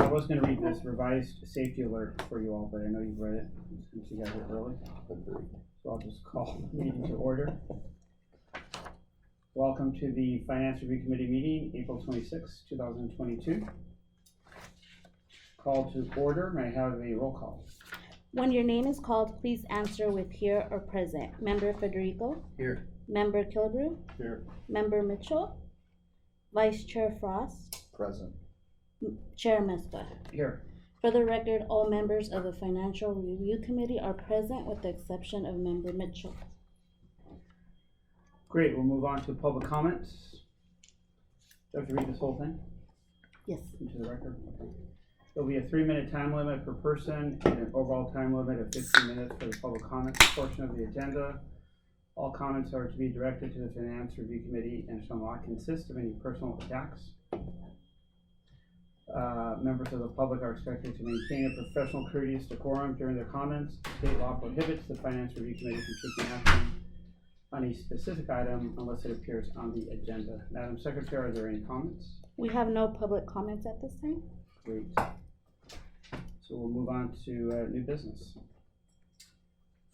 I was going to read this revised safety alert for you all, but I know you've read it since you guys are early. So I'll just call the meeting to order. Welcome to the Finance Review Committee meeting, April 26, 2022. Call to order. May I have a roll call? When your name is called, please answer with here or present. Member Federico? Here. Member Killebrew? Here. Member Mitchell? Vice Chair Frost? Present. Chair Mespa? Here. For the record, all members of the Financial Review Committee are present with the exception of Member Mitchell. Great, we'll move on to public comments. Do I have to read this whole thing Yes. into the record? Okay. There'll be a 3-minute time limit per person and an overall time limit of 15 minutes for the public comments portion of the agenda. All comments are to be directed to the Finance Review Committee and shall not consist of any personal attacks. Members of the public are expected to maintain a professional, courteous decorum during their comments. State law prohibits the Finance Review Committee from taking action on a specific item unless it appears on the agenda. Madam Secretary, are there any comments? We have no public comments at this time. Great. So we'll move on to new business.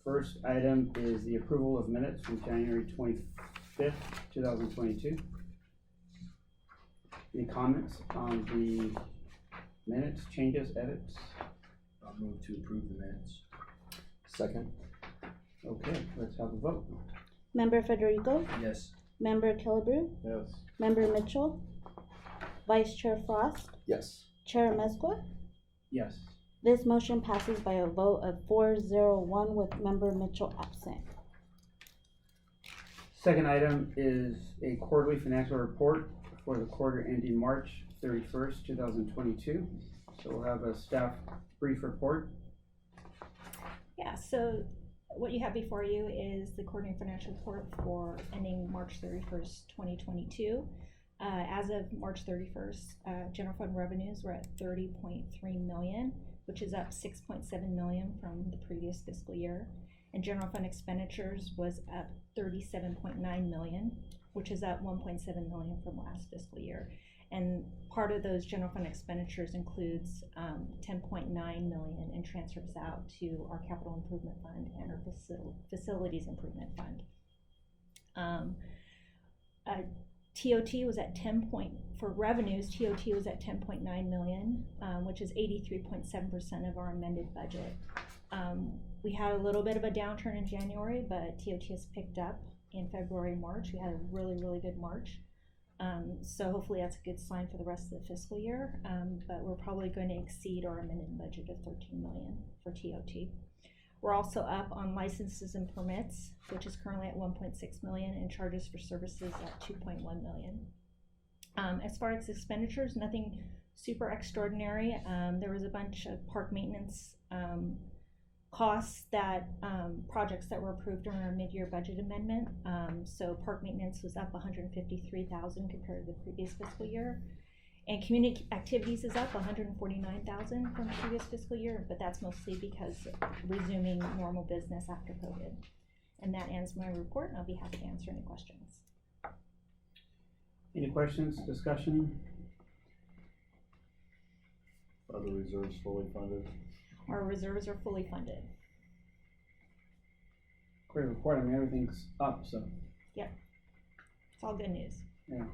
First item is the approval of minutes from January 25th, 2022. Any comments on the minutes, changes, edits? I'll move to approve the minutes. Second. Okay, let's have a vote. Member Federico? Yes. Member Killebrew? Yes. Member Mitchell? Vice Chair Frost? Yes. Chair Mespa? Yes. This motion passes by a vote of 4-0-1 with Member Mitchell absent. Second item is a quarterly financial report for the quarter ending March 31st, 2022. So we'll have a staff brief report. Yeah, so what you have before you is the quarterly financial report for ending March 31st, 2022. As of March 31st, general fund revenues were at $30.3 million, which is up $6.7 million from the previous fiscal year. And general fund expenditures was up $37.9 million, which is up $1.7 million from last fiscal year. And part of those general fund expenditures includes $10.9 million in transfers out to our capital improvement fund and our facilities improvement fund. TOT was at for revenues, TOT was at $10.9 million, which is 83.7% of our amended budget. We had a little bit of a downturn in January, but TOT has picked up in February and March. We had a really, really good March. So hopefully that's a good sign for the rest of the fiscal year, but we're probably going to exceed our amended budget of $13 million for TOT. We're also up on licenses and permits, which is currently at $1.6 million, and charges for services at $2.1 million. As far as expenditures, nothing super extraordinary. There was a bunch of park maintenance costs that projects that were approved during our mid-year budget amendment. So park maintenance was up $153,000 compared to the previous fiscal year. And community activities is up $149,000 from the previous fiscal year, but that's mostly because resuming normal business after COVID. And that ends my report, and I'll be happy to answer any questions. Any questions, discussion? Are the reserves fully funded? Our reserves are fully funded. Great report. I mean, everything's up, so. Yep. It's all good news. Yeah.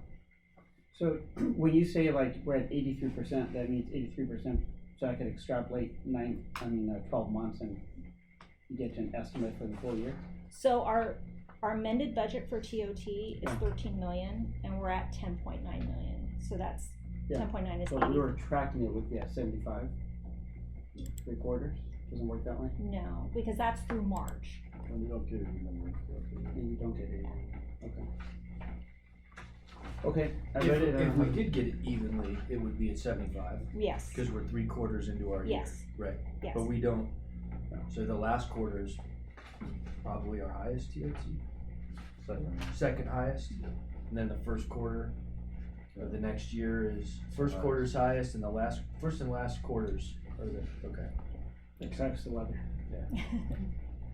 So when you say like we're at 83%, that means 83%. So I could extrapolate 12 months and get to an estimate for the full year. So our amended budget for TOT is $13 million, and we're at $10.9 million. So that's 10.9 is So 80. we were tracking it with 75, 3 quarters. Doesn't work that way. No, because that's through March. And you don't get any numbers. And you don't get it. Okay. Okay, I If, read it. if we did get it evenly, it would be at 75, Yes. because we're 3 quarters into our year. Yes. Right. Yes. But we don't, so the last quarter is probably our highest TOT. Second highest, and then the first quarter of the next year is, first quarter's highest, and the first and last quarters are the, okay. Exact 11. Yeah.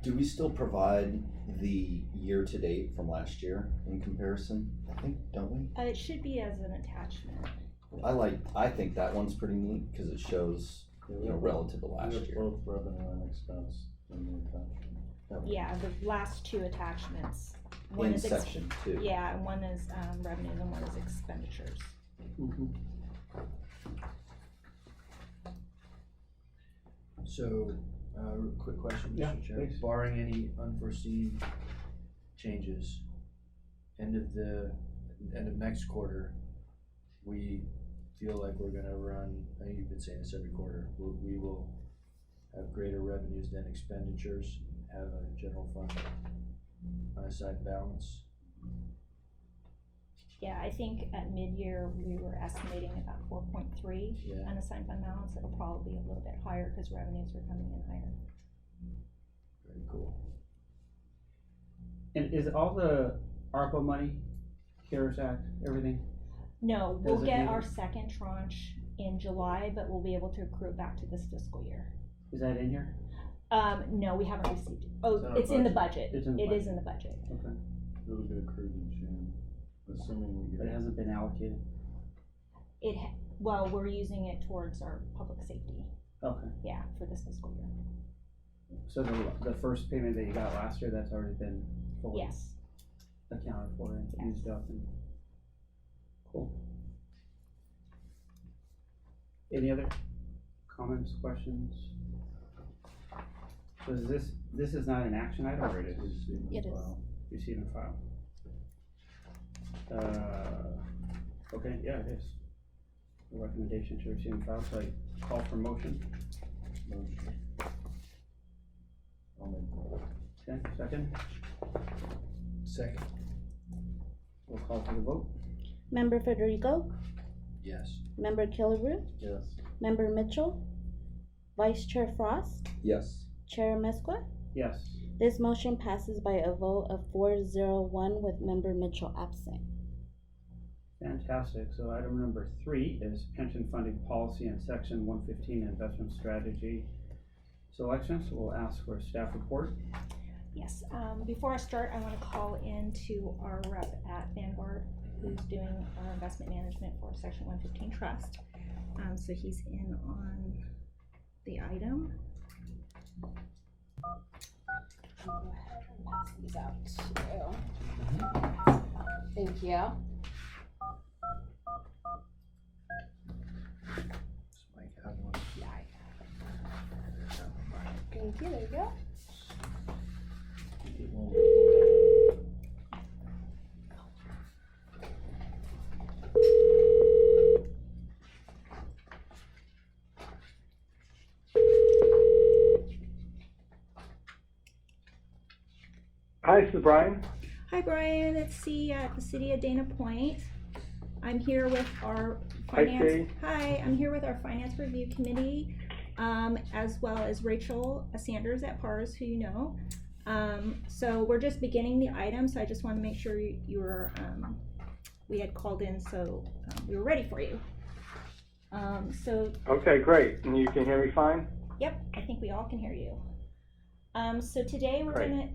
Do we still provide the year-to-date from last year in comparison? I think, don't we? It should be as an attachment. I think that one's pretty neat, cause it shows, you know, relative to last We have year. both revenue and expense in the attachment. Yeah, the last two attachments. One In is section 2. Yeah, and one is, revenues and one is expenditures. Mhm. So, quick question, Yeah, Mr. Chair. please. Barring any unforeseen changes, end of next quarter, we feel like we're gonna run, I think you've been saying this every quarter, we will have greater revenues than expenditures, have a general fund unassigned balance. Yeah, I think at mid-year, we were estimating about 4.3 Yeah. unassigned fund balance. It'll probably be a little bit higher because revenues are coming in higher. Very cool. And is all the ARPA money, CARES Act, everything? No, we'll Does it get need our it? second tranche in July, but we'll be able to accrue it back to this fiscal year. Is that in here? No, we haven't received it. It's Oh, in our it's in the budget. budget. It's in the It is budget. in the budget. Okay, It'll get accrued in June, assuming we but get. it hasn't been allocated. Well, we're using it towards our public safety, Okay, yeah, for this fiscal year. so the first payment that you got last year, that's already been fully Yes. accounted for and Yes. used up and, cool. Any other comments, questions? So is this is not an action item, or it is? It is. Receive and file. Okay, yeah, it is. A recommendation to receive and file, so I call for motion. Motion. I'll make that. Okay, second, Second, we'll call for the vote. Member Federico, yes. Member Killigrew, Yes. Member Mitchell, Vice Chair Frost, Yes. Chair Mesqua. Yes, This motion passes by a vote of 4-0-1 with Member Mitchell absent. fantastic. So item number 3 is pension funding policy and section 115 investment strategy selection. So we'll ask for a staff report. Yes, before I start, I wanna call in to our rep at Vanguard, who's doing our investment management for Section 115 Trust. So he's in on the item. I'll go ahead and pass these out too. Thank you. Does Mike have one? Yeah, I Thank you, there you go. Hi, this is Brian. Hi Brian, it's C at the City of Dana Point. I'm here with our Hi, finance. C. Hi, I'm here with our finance review committee, as well as Rachel Sanders at PARS, who you know. So we're just beginning the item, so I just want to make sure you were, we had called in, so we were ready for you. So Okay, great. And you can hear me fine? yep, I think we all can hear you. So today Great.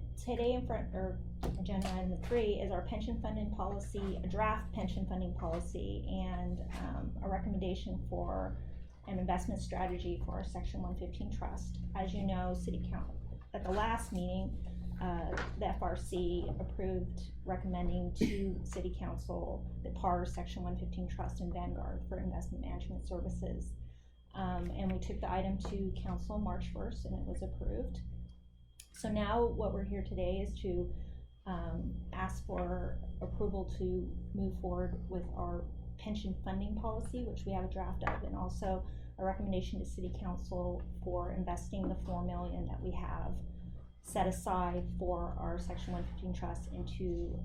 agenda item 3 is our pension funding policy, a draft pension funding policy, and a recommendation for an investment strategy for our Section 115 trust. As you know, City Council, at the last meeting, the FRC approved recommending to City Council the PARS Section 115 trust and Vanguard for investment management services. And we took the item to Council March 1st and it was approved. So now what we're here today is to ask for approval to move forward with our pension funding policy, which we have a draft of, and also a recommendation to City Council for investing the $4 million that we have set aside for our Section 115 trust into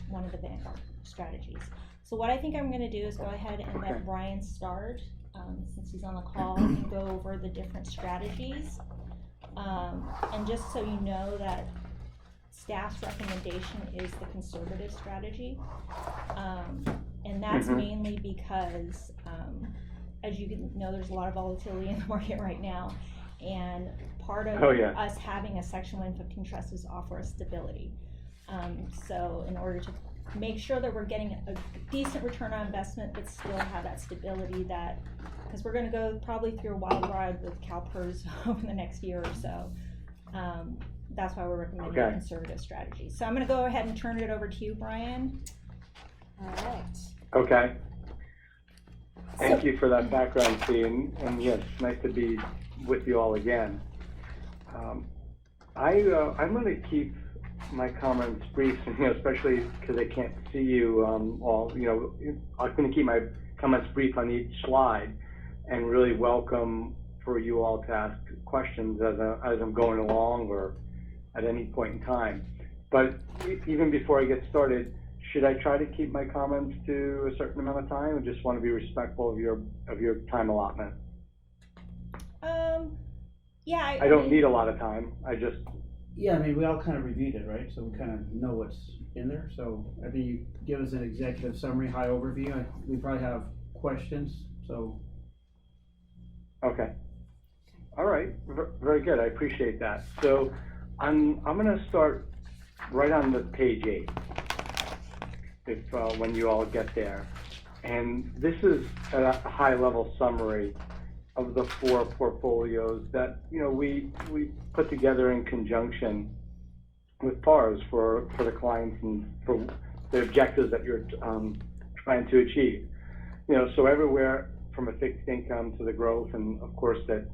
one of the Vanguard strategies. So what I think I'm gonna do is go ahead and Okay. let Brian start, since he's on the call, and go over the different strategies. And just so you know that staff's recommendation is the conservative strategy. And that's Mhm. mainly because, as you can know, there's a lot of volatility in the market right now. And part of Oh, yeah. us having a Section 115 trust is offer us stability. So in order to make sure that we're getting a decent return on investment, but still have that stability that, because we're gonna go probably through a wild ride with CalPERS over the next year or so. That's why we're recommending a Okay. conservative strategy. So I'm gonna go ahead and turn it over to you, Brian. All right. Okay. Thank you for that background, Steve, and yes, nice to be with you all again. I'm going to keep my comments brief, especially because I can't see you all. I'm going to keep my comments brief on each slide, and really welcome for you all to ask questions as I'm going along or at any point in time. But even before I get started, should I try to keep my comments to a certain amount of time? I just want to be respectful of your time allotment. Yeah, I don't need a lot of time. Yeah, I mean, we all kind of reviewed it, right? So we kind of know what's in there. So I think you give us an executive summary, high overview. We probably have questions, so. Okay. All right. Very good. I appreciate that. So I'm going to start right on the page 8. If when you all get there, and this is a high-level summary of the 4 portfolios that we put together in conjunction with PARS for the clients and for the objectives that you're trying to achieve. So everywhere from a fixed income to the growth, and of course that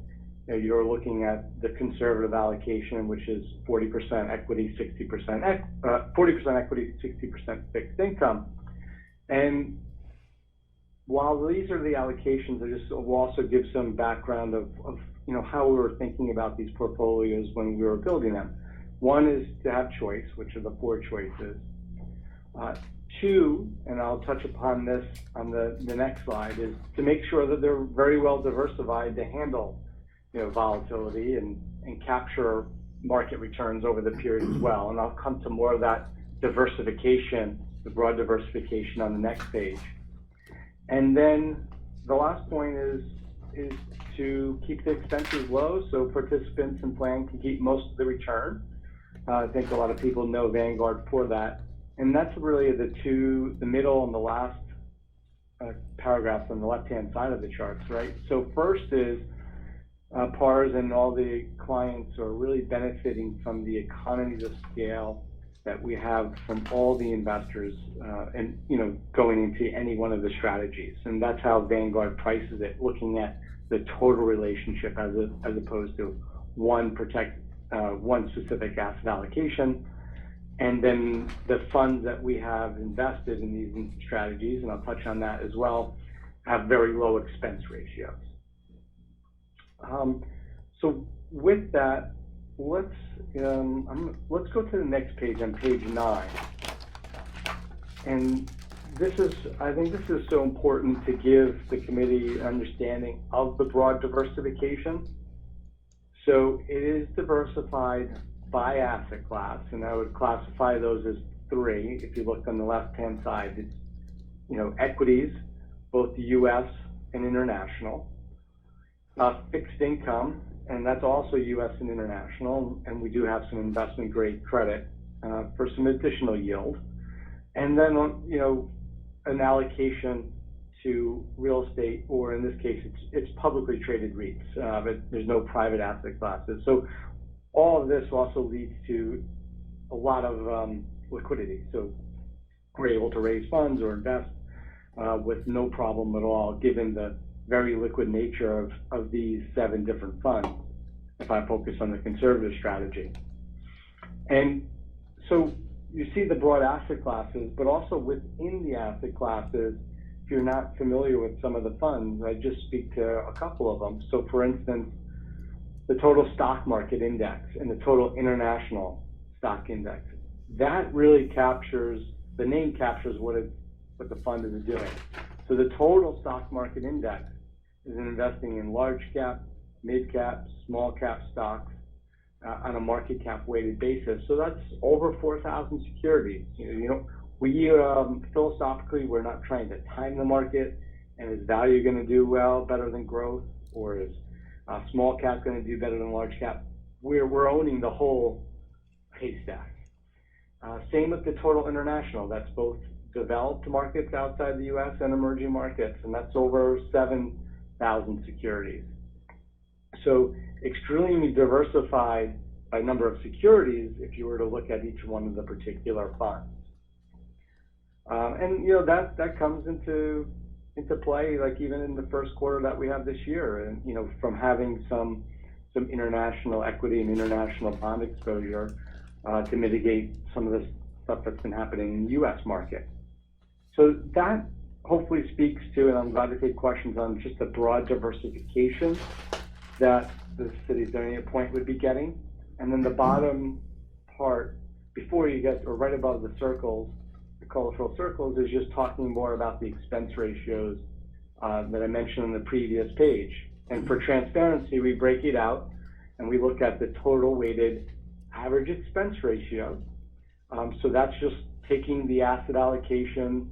you're looking at the conservative allocation, which is 40% equity, 60% 40% equity, 60% fixed income. And while these are the allocations, will also give some background of how we were thinking about these portfolios when we were building them. One is to have choice, which are the 4 choices. 2, and I'll touch upon this on the next slide, is to make sure that they're very well diversified to handle volatility and capture market returns over the period as well. And I'll come to more of that diversification, the broad diversification, on the next page. And then the last point is to keep the expenses low so participants and plan can keep most of the return. I think a lot of people know Vanguard for that. And that's really the middle and the last paragraphs on the left-hand side of the charts, right? So first is PARS and all the clients are really benefiting from the economies of scale that we have from all the investors and going into any one of the strategies. And that's how Vanguard prices it, looking at the total relationship as opposed to one specific asset allocation. And then the funds that we have invested in these strategies, and I'll touch on that as well, have very low expense ratios. So with that, let's go to the next page, on page 9. And I think this is so important to give the committee an understanding of the broad diversification. So it is diversified by asset class, and I would classify those as 3. If you look on the left-hand side, it's equities, both U.S. and international. Fixed income, and that's also U.S. and international, and we do have some investment grade credit for some additional yield. And then an allocation to real estate, or in this case it's publicly traded REITs, but there's no private asset classes. So all of this also leads to a lot of liquidity. So we're able to raise funds or invest with no problem at all, given the very liquid nature of these 7 different funds, if I focus on the conservative strategy. And so you see the broad asset classes, but also within the asset classes, if you're not familiar with some of the funds, I just speak to a couple of them. So for instance, the total stock market index and the total international stock index, that really captures, the name captures what the fund is doing. So the total stock market index is investing in large cap, mid cap, small cap stocks on a market cap weighted basis. So that's over 4,000 securities. We philosophically, we're not trying to time the market, and is value going to do well, better than growth, or is small cap going to do better than large cap? We're owning the whole haystack. Same with the total international. That's both developed markets outside the US and emerging markets, and that's over 7,000 securities. So extremely diversified by number of securities if you were to look at each one of the particular funds. And you know, that comes into play, like even in the first quarter that we have this year, and you know, from having some international equity and international bond exposure to mitigate some of this stuff that's been happening in the US market. So that hopefully speaks to, and I'm glad to take questions on just the broad diversification that the city attorney point would be getting. And then the bottom part, before you get, or right above the circles, the colorful circles, is just talking more about the expense ratios that I mentioned on the previous page. And for transparency, we break it out and we look at the total weighted average expense ratio. So that's just taking the asset allocation,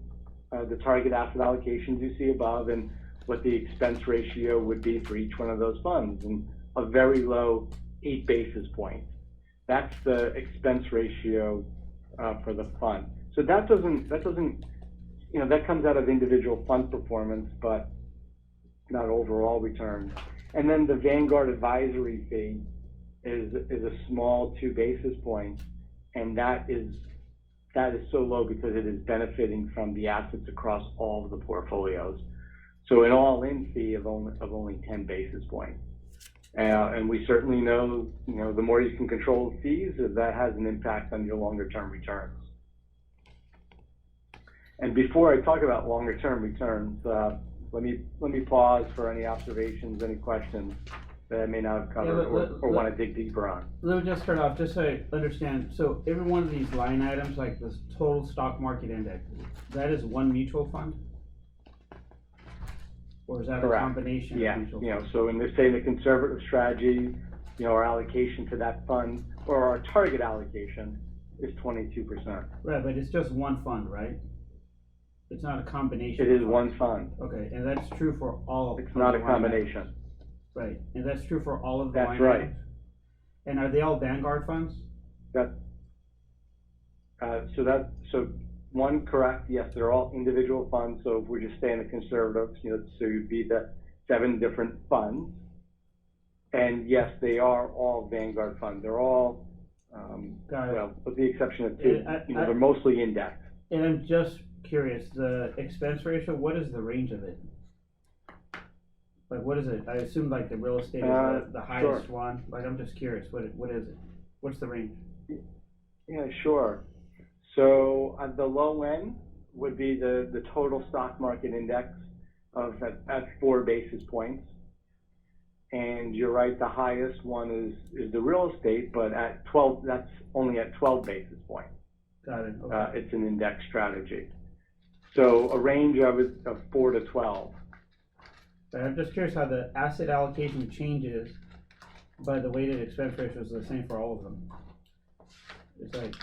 the target asset allocations you see above, and what the expense ratio would be for each one of those funds, and a very low 8 basis points. That's the expense ratio for the fund. So that doesn't, you know, that comes out of individual fund performance, but not overall return. And then the Vanguard advisory fee is a small 2 basis points, and that is so low because it is benefiting from the assets across all of the portfolios. So an all-in fee of only 10 basis points. And we certainly know, you know, the more you can control fees, that has an impact on your longer-term returns. And before I talk about longer-term returns, let me pause for any observations, any questions that I may not have covered or want to dig deeper on. Let me just start off, just so I understand. So every one of these line items, like this total stock market index, that is one mutual fund? Or is that Correct. a combination Yeah, of mutual you know, funds? so in the, say, the conservative strategy, you know, our allocation to that fund, or our target allocation, is 22%. Right, but it's just one fund, right? It's not a combination. It is of one funds. fund. Okay, and that's true for all of It's not a the line items. combination. Right, and that's true for all of the That's line right. items? And are they all Vanguard funds? So one, correct, yes, they're all individual funds, so if we're just staying the conservatives, you know, so you'd be the 7 different funds. And yes, they are all Vanguard funds. They're all, Got it. well, with the exception of 2, you know, I- they're mostly indexed. And I'm just curious, the expense ratio, what is the range of it? Like, what is it? I assume like the real estate is the highest sure. one. Like, I'm just curious, what is it? What's the range? Yeah, sure. So at the low end would be the total stock market index of at 4 basis points. And you're right, the highest one is the real estate, but at 12, that's only at 12 basis points. Got it, okay. It's an index strategy. So a range of 4 to 12. But I'm just curious how the asset allocation changes, but the weighted expense ratio is the same for all of them. It's like,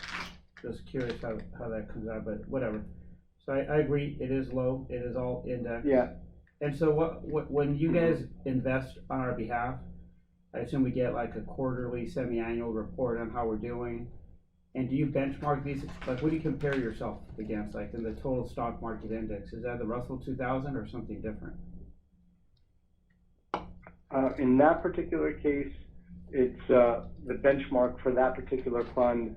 just curious how that comes out, but whatever. So I agree, it is low, it is all index. Yeah. And so what when you guys invest on our behalf, I assume we get like a quarterly, semi-annual report on how we're doing. And do you benchmark these, like what do you compare yourself against, like in the total stock market index? Is that the Russell 2000 or something different? In that particular case, it's the benchmark for that particular fund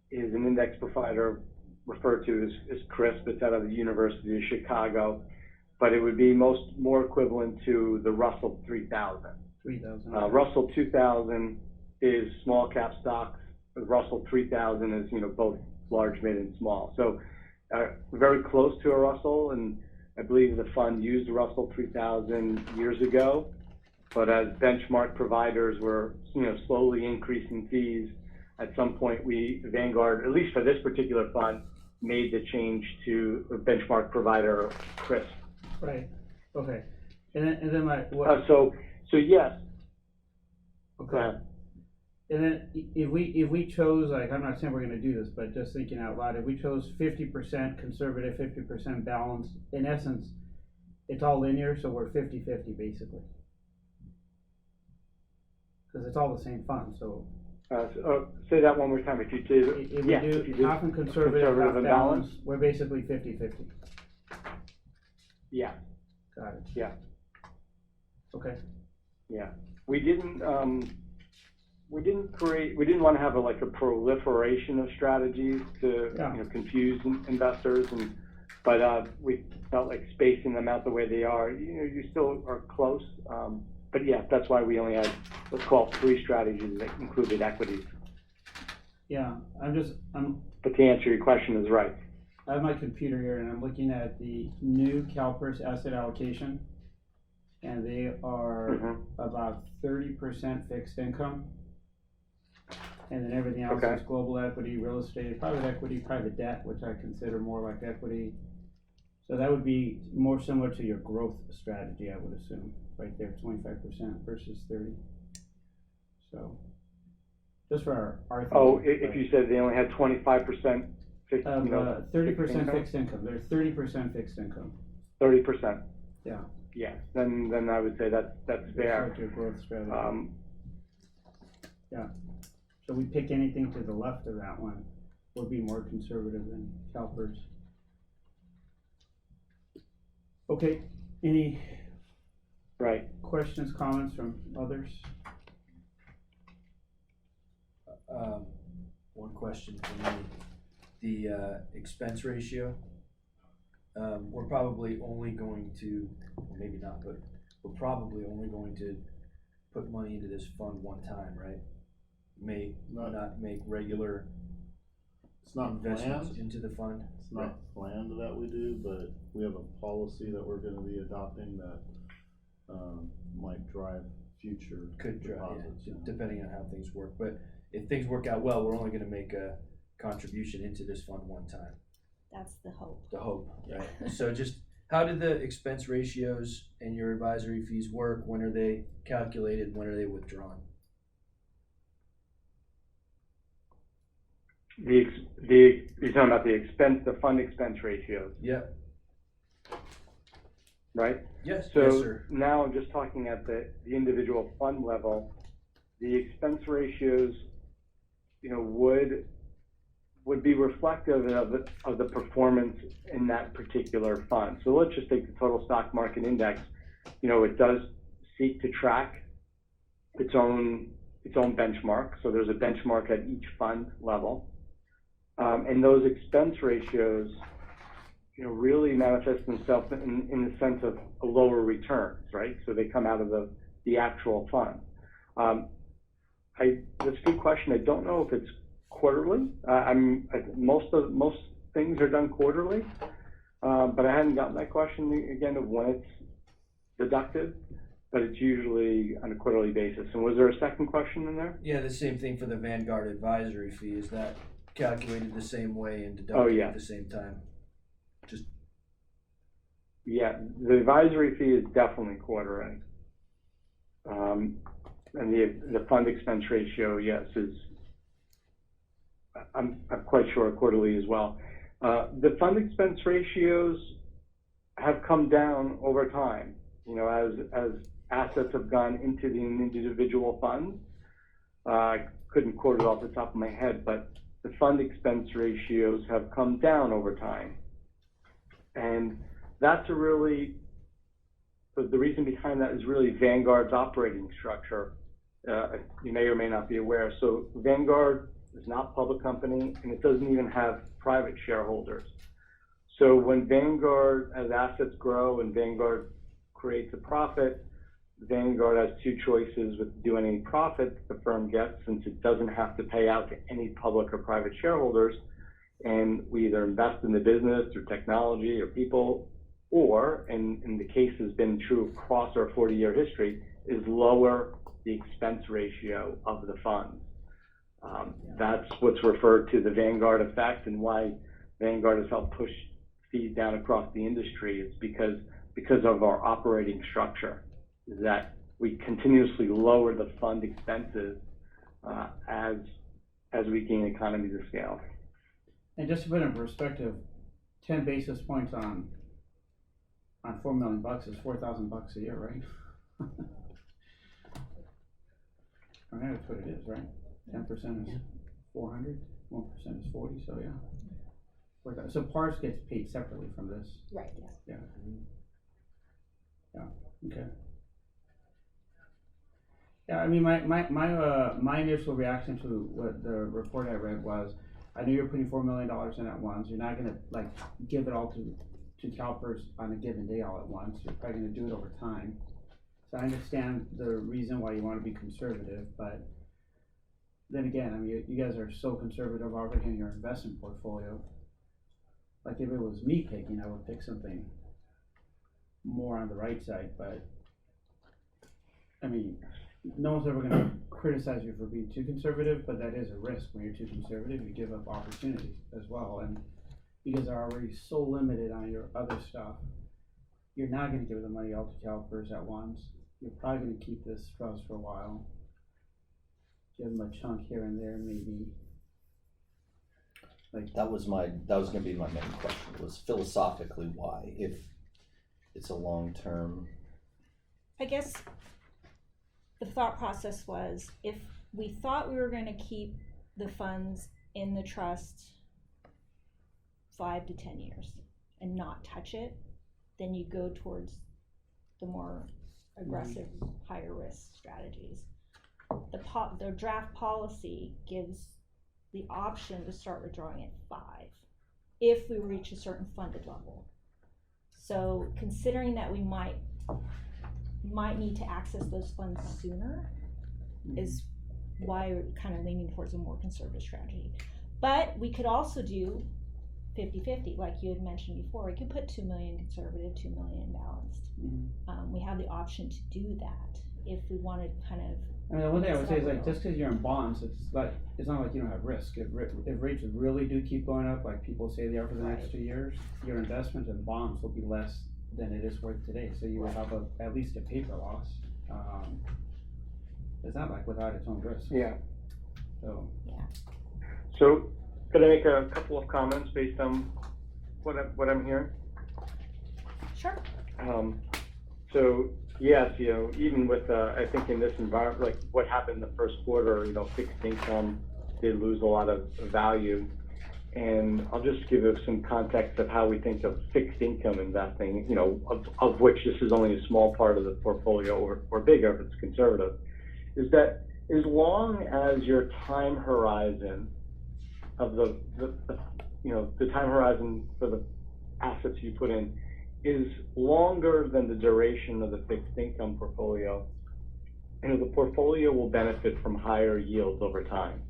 is an index provider referred to as CRISP. It's out of the University of Chicago, but it would be more equivalent to the Russell 3000. 3000. Russell 2000 is small cap stocks. Russell 3000 is, you know, both large, mid, and small. So very close to a Russell, and I believe the fund used Russell 3000 years ago. But as benchmark providers were, you know, slowly increasing fees, at some point Vanguard, at least for this particular fund, made the change to a benchmark provider, CRISP. Right, okay. And then my, So yes. okay. And then if we chose, like, I'm not saying we're gonna do this, but just thinking out loud, if we chose 50% conservative, 50% balanced, in essence, it's all linear, so we're 50-50 basically. Cause it's all the same fund, so Say that one more time, if you did, If yeah, we if you do did half and conservative, half conservative and balance, balanced, we're basically 50-50. yeah, Got it. yeah. Okay. Yeah, we didn't want to have a proliferation of strategies to, Yeah. confuse investors, but we felt like spacing them out the way they are, you still are close. But yeah, that's why we only had, let's call it 3 strategies that included equities. Yeah, But to answer your question is right. I have my computer here and I'm looking at the new CalPERS asset allocation. And they are Mhm. about 30% fixed income. And then everything else Okay. is global equity, real estate, private debt, which I consider more like equity. So that would be more similar to your growth strategy, I would assume, right there, 25% versus 30. So, just for our thinking. Oh, if you said they only had 25% fixed, 30% income? fixed income, they're 30% fixed income, 30%. yeah. Yeah, then I would say that's That's fair. like your growth strategy. Yeah. So we pick anything to the left of that one, would be more conservative than CalPERS. Okay, any Right. questions, comments from others? One question for me, the, expense ratio, we're probably only going to, maybe not, but we're probably only going to put money into this fund one time, right? May not make regular It's not investments planned, into the fund. it's not planned that we do, but we have a policy that we're gonna be adopting that, might drive future Could drive, deposits. yeah, depending on how things work, but if things work out well, we're only gonna make a contribution into this fund one time, That's the hope. the hope, right? So just, how do the expense ratios and your advisory fees work? When are they calculated? When are they withdrawn? You're talking about the fund expense ratios, Yep, right? yes, yes, So sir. now I'm just talking at the individual fund level, the expense ratios, would be reflective of the performance in that particular fund. So let's just take the total stock market index. It does seek to track its own benchmark. So there's a benchmark at each fund level. And those expense ratios, really manifest themselves in the sense of lower returns, right? So they come out of the actual fund. That's a good question. I don't know if it's quarterly. Most things are done quarterly, but I hadn't gotten that question again of when it's deducted, but it's usually on a quarterly basis. And was there a second question in there? Yeah, the same thing for the Vanguard advisory fee. Is that calculated the same way and deducted at the same time? Yeah, the advisory fee is definitely quarterly. And the fund expense ratio, yes, I'm quite sure quarterly as well. The fund expense ratios have come down over time, as assets have gone into the individual funds. I couldn't quote it off the top of my head, but the fund expense ratios have come down over time. And that's the reason behind that is really Vanguard's operating structure. You may or may not be aware. So Vanguard is not a public company, and it doesn't even have private shareholders. So when Vanguard, as assets grow and Vanguard creates a profit, Vanguard has two choices with doing any profit the firm gets, since it doesn't have to pay out to any public or private shareholders. And we either invest in the business through technology or people, or, and the case has been true across our 40-year history, is lower the expense ratio of the funds. That's what's referred to the Vanguard effect, and why Vanguard has helped push fees down across the industry is because of our operating structure, is that we continuously lower the fund expenses as we gain economies of scale. And just to put in perspective, 10 basis points on $4 million is $4,000 a year, right? I mean, that's what it is, right? 10% is 400, 1% is 40, so yeah. So PARS gets paid separately from this, Right. yeah. Yeah, okay. Yeah, I mean, my initial reaction to what the report I read was, I knew you're putting $4 million in at once, you're not gonna like give it all to CalPERS on a given day all at once, you're probably gonna do it over time. So I understand the reason why you wanna be conservative, but then again, I mean, you guys are so conservative already in your investment portfolio. Like if it was me picking, I would pick something more on the right side, but I mean, no one's ever gonna criticize you for being too conservative, but that is a risk. When you're too conservative, you give up opportunity as well, and you guys are already so limited on your other stuff. You're not gonna give the money all to CalPERS at once. You're probably gonna keep this for us for a while. Give them a chunk here and there, maybe. Like That was gonna be my main question, was philosophically why, if it's a long-term. I guess the thought process was, if we thought we were gonna keep the funds in the trust 5 to 10 years and not touch it, then you go towards the more aggressive, higher risk strategies. The draft policy gives the option to start withdrawing at 5 if we reach a certain funded level. So considering that we might need to access those funds sooner is why we're kind of leaning towards a more conservative strategy. But we could also do 50-50, like you had mentioned before. We could put 2 million conservative, 2 million balanced. We have the option to do that if we wanted kind of. I mean, the one thing I would say is like, just because you're in bonds, it's not like you don't have risk. If rates really do keep going up, like people say they are for the next 2 years, your investment in bonds will be less than it is worth today. So you will have at least a paper loss. It's not like without its own risk. Yeah. So. Yeah. So, could I make a couple of comments based on what I'm hearing? Sure. So yes, even with I think in this environment, like what happened in the first quarter, fixed income did lose a lot of value. And I'll just give you some context of how we think of fixed income investing, of which this is only a small part of the portfolio or bigger if it's conservative, is that as long as your time horizon of the time horizon for the assets you put in is longer than the duration of the fixed income portfolio, the portfolio will benefit from higher yields over time.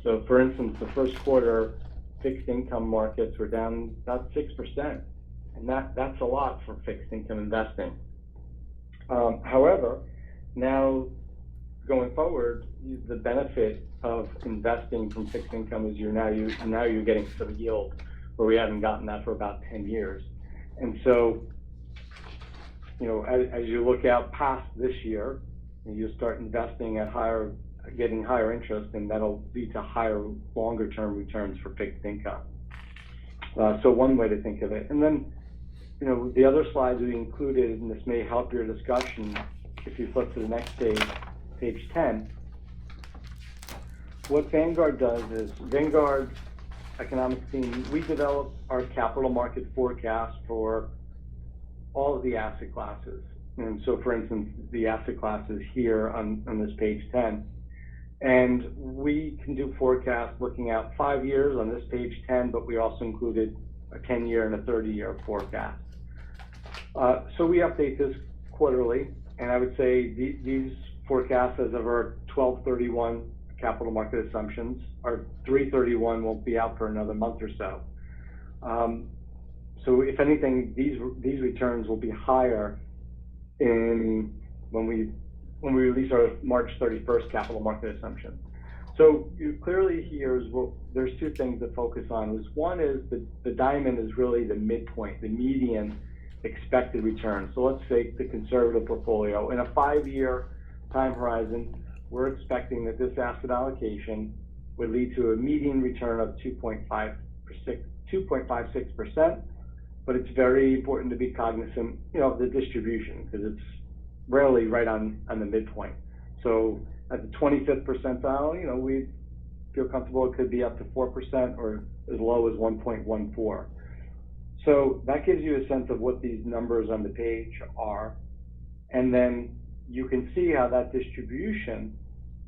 So for instance, the first quarter, fixed income markets were down about 6%, and that's a lot for fixed income investing. However, now going forward, the benefit of investing from fixed income is you're getting some yield where we haven't gotten that for about 10 years. And so, as you look out past this year, you'll start investing at getting higher interest, and that'll lead to higher, longer term returns for fixed income. So one way to think of it. And then, the other slides we included, and this may help your discussion, if you flip to the next page, page 10, what Vanguard does is, Vanguard's economics team, we develop our capital market forecast for all of the asset classes. And so, for instance, the asset classes here on this page 10. And we can do forecasts looking out 5 years on this page 10, but we also included a 10-year and a 30-year forecast. So we update this quarterly, and I would say these forecasts as of our 12/31 capital market assumptions, our 3/31 won't be out for another month or so. So if anything, these returns will be higher when we release our March 31st capital market assumption. So clearly here there's two things to focus on. One is the diamond is really the midpoint, the median expected return. So let's say the conservative portfolio. In a 5-year time horizon, we're expecting that this asset allocation would lead to a median return of 2.56%, but it's very important to be cognizant, of the distribution, because it's rarely right on the midpoint. So at the 25th percentile, you know, we feel comfortable it could be up to 4% or as low as 1.14. So that gives you a sense of what these numbers on the page are. And then you can see how that distribution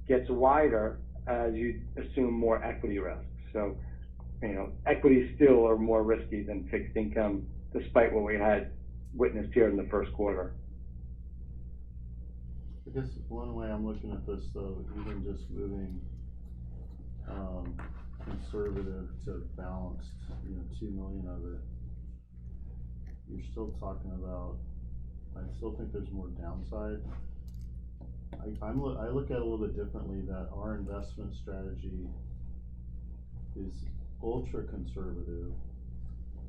gets wider as you assume more equity risk. So, you know, equities still are more risky than fixed income, despite what we had witnessed here in the first quarter. I guess one way I'm looking at this though, even just moving, conservative to balanced, you know, 2 million of it, you're still talking about, I still think there's more downside. I look at it a little bit differently, that our investment strategy is ultra conservative,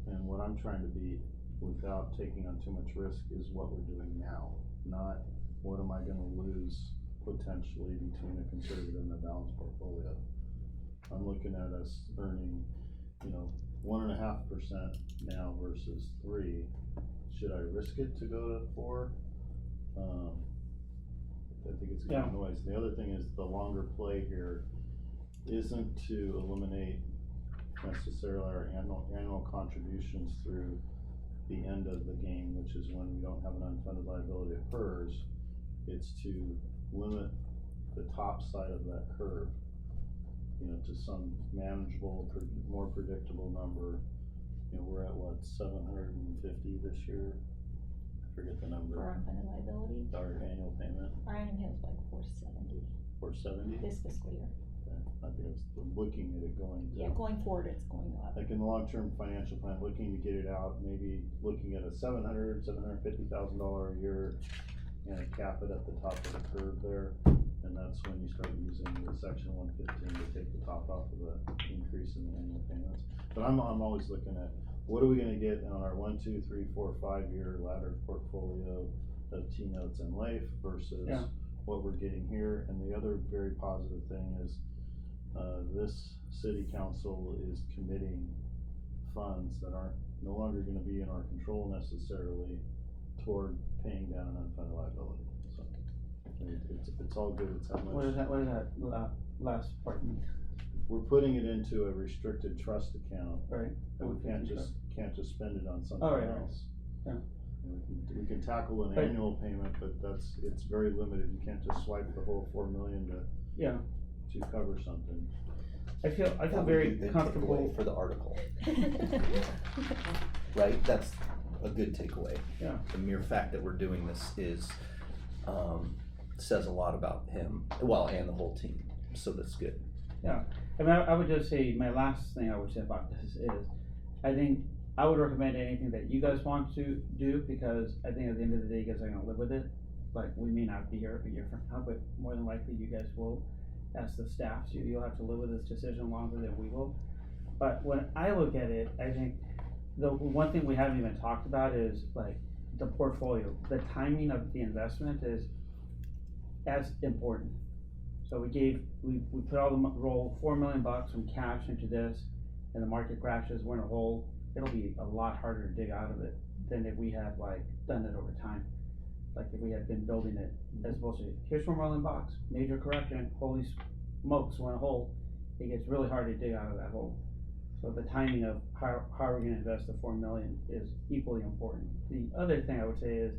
and what I'm trying to be without taking on too much risk is what we're doing now, not what am I gonna lose potentially between a conservative and a balanced portfolio. I'm looking at us earning, you know, 1.5% now versus 3. Should I risk it to go to 4? I think it's gonna be noise. The other thing is the longer play here isn't to eliminate necessarily our annual contributions through the end of the game, which is when we don't have an unfunded liability of PERS. It's to limit the top side of that curve, you know, to some manageable, more predictable number. You know, we're at what, 750 this year? I forget the number. For unfunded liability, Our annual payment, our annual payment's like 470 470? this fiscal year. Okay. I think I was looking at it going to. Yeah, going forward, it's going up. Like in the long-term financial plan, looking to get it out, maybe looking at a $750,000 a year and a cap it at the top of the curve there. And that's when you start using the section 115 to take the top off of the increase in the annual payments. But I'm always looking at, what are we gonna get on our 1, 2, 3, 4, 5-year laddered portfolio of T-notes and life versus what we're getting here. And the other very positive thing is, this city council is committing funds that aren't no longer gonna be in our control necessarily toward paying down an unfunded liability. So it's all good. It's how much. What is that last part mean? We're putting it into a restricted trust account. Right. And we can't just spend it on something Right. else. Yeah. And we can tackle an annual payment, but it's very limited. You can't just swipe the whole $4 million to cover something. I feel That would very be a good comfortable takeaway for the article, right? That's a good takeaway. Yeah. The mere fact that we're doing this is, says a lot about him, well, and the whole team, so that's good. Yeah, I mean, I would just say, my last thing I would say about this is, I think I would recommend anything that you guys want to do, because I think at the end of the day, you guys are gonna live with it. Like, we may not be here a year from now, but more than likely you guys will, as the staff, so you'll have to live with this decision longer than we will. But when I look at it, I think the one thing we haven't even talked about is like the portfolio. The timing of the investment is as important. So we put all roll $4 million from cash into this, and the market crashes, we're in a hole. It'll be a lot harder to dig out of it than if we had like done it over time. Like if we had been building it, as opposed to, here's $4 million, major correction, holy smokes, we're in a hole. It gets really hard to dig out of that hole. So the timing of how we're gonna invest the $4 million is equally important. The other thing I would say is,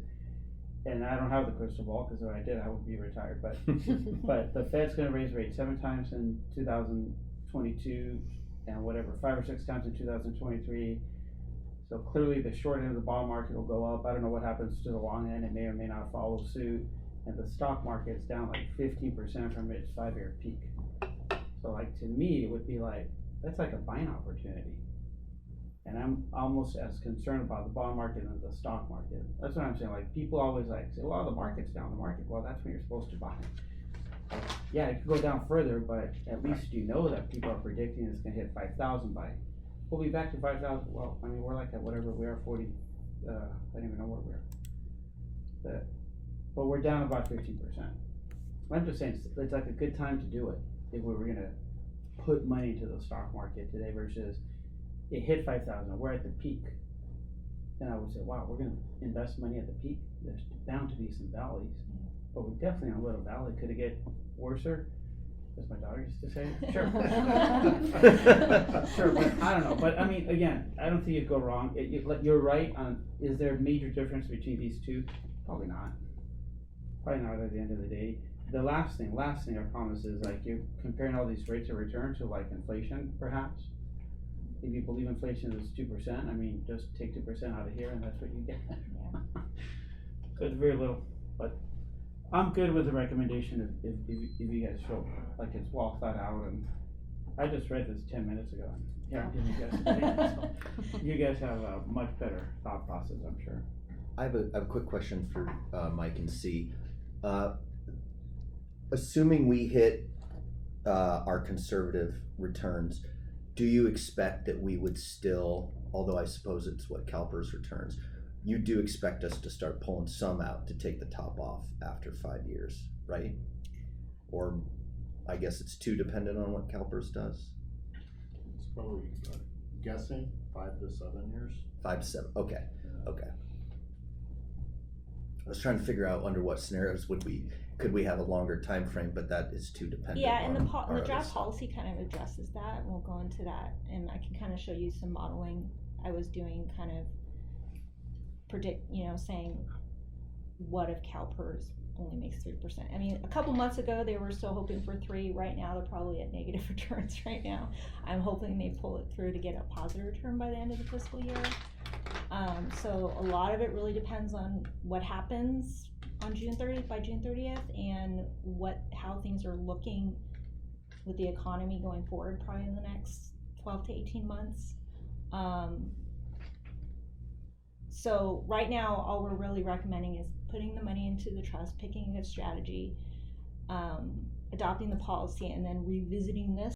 and I don't have the crystal ball, because if I did, I would be retired, but but the Fed's gonna raise rates 7 times in 2022, and whatever, 5 or 6 times in 2023. So clearly the short end of the bond market will go up. I don't know what happens to the long end, it may or may not follow suit. And the stock market's down like 15% from its 5-year peak. So like, to me, it would be like, that's like a buying opportunity. And I'm almost as concerned about the bond market as the stock market. That's what I'm saying. Like, people always like say, well, the market's down. The market, well, that's when you're supposed to buy. Yeah, it could go down further, but at least you know that people are predicting it's gonna hit 5,000 by. We'll be back to 5,000. Well, I mean, we're like at whatever we are, 40. I don't even know where we are. But we're down about 15%. I'm just saying, it's like a good time to do it if we were gonna put money into the stock market today versus it hit 5,000, we're at the peak. Then I would say, wow, we're gonna invest money at the peak. There's bound to be some valleys. but we definitely on Little Valley could it get worser, as my daughter used to say. Sure. Sure, but I don't know, but I mean, again, I don't think you'd go wrong. You're right on, is there a major difference between these two? Probably not. Probably not at the end of the day. The last thing I promise is like you're comparing all these rates of return to like inflation, perhaps. If you believe inflation is 2%, I mean, just take 2% out of here and that's what you get. So it's very little, but I'm good with the recommendation if you guys feel like it's well thought out, and I just read this 10 minutes ago. Yeah, I'm giving you guys so you guys have a much better thought process, I'm sure. I have a quick question for Mike and C. Assuming we hit our conservative returns, do you expect that we would still, although I suppose it's what CalPERS returns, you do expect us to start pulling some out to take the top off after 5 years, right? Or I guess it's too dependent on what CalPERS does? It's probably, guessing, 5 to 7 years. 5 to 7, okay, Yeah. okay. I was trying to figure out under what scenarios could we have a longer time frame, but that is too dependent Yeah, and on the our other draft stuff. policy kind of addresses that, and we'll go into that, and I can kind of show you some modeling I was doing, kind of saying what if CalPERS only makes 3%. I mean, a couple months ago they were still hoping for 3. Right now they're probably at negative returns right now. I'm hoping they pull it through to get a positive return by the end of the fiscal year. So a lot of it really depends on what happens on by June 30th, and how things are looking with the economy going forward, probably in the next 12 to 18 months. So right now, all we're really recommending is putting the money into the trust, picking a good strategy, adopting the policy, and then revisiting this